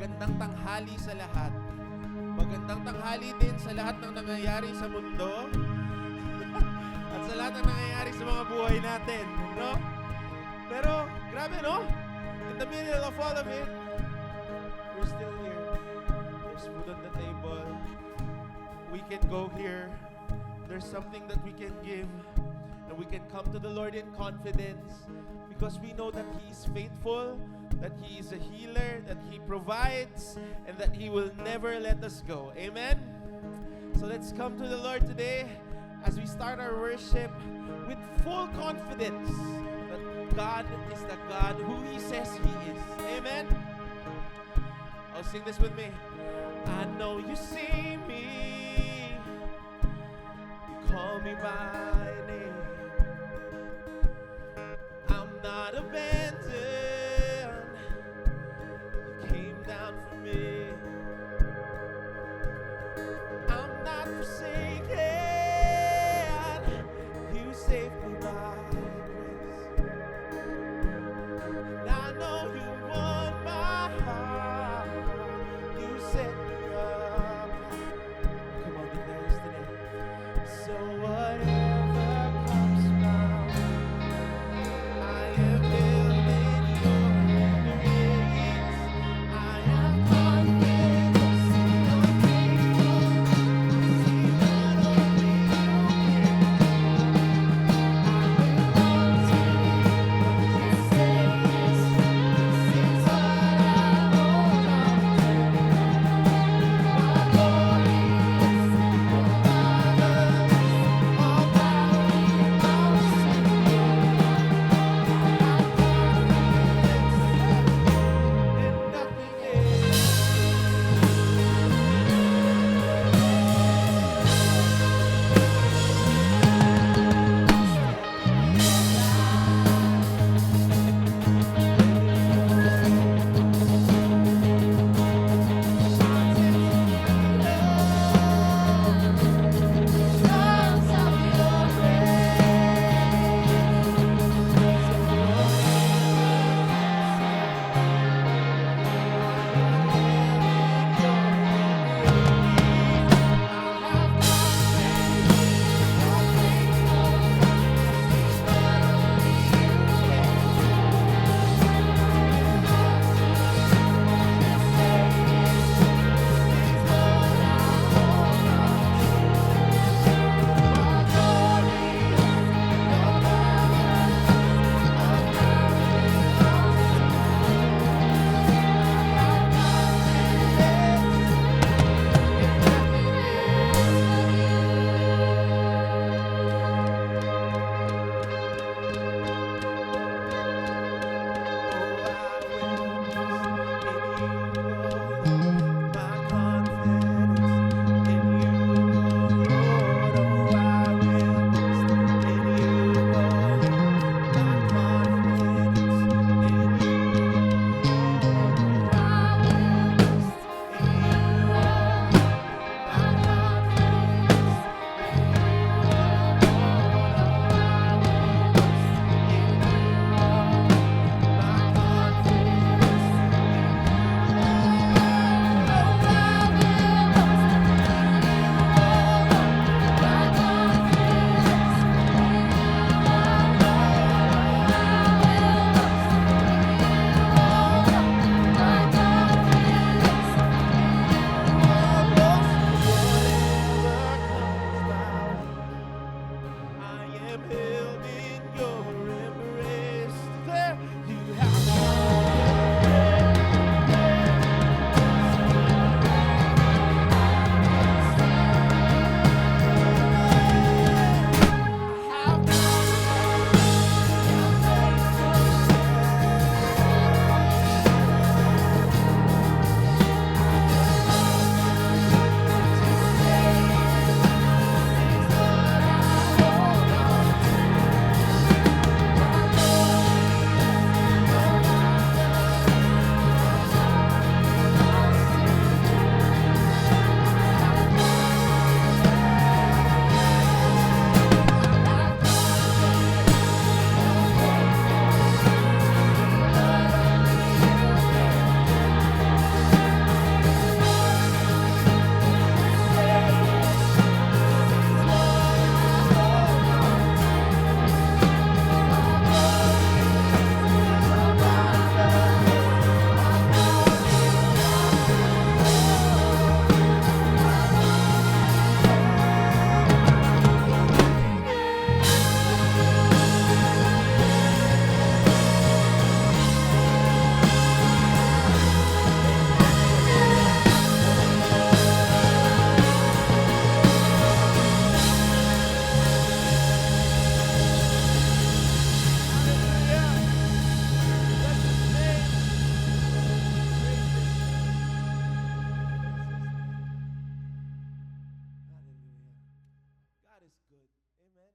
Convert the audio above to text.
Magandang tanghali sa lahat. Magandang tanghali din sa lahat ng nangyayari sa mundo at sa lahat ng nangyayari sa mga buhay natin, no? Pero, grabe, no? In the middle of all of it, we're still here. There's food on the table. We can go here. There's something that we can give. And we can come to the Lord in confidence because we know that He is faithful, that He is a healer, that He provides, and that He will never let us go. Amen? So let's come to the Lord today as we start our worship with full confidence that God is the God who He says He is. Amen? Oh, sing this with me. I know you see me. You call me by name. I'm not abandoned. You came down for me. I'm not forsaken. You saved me by grace. And I know you won my heart. You set me up. Come on, declare this today. So whatever comes my way, I am building is good. Amen?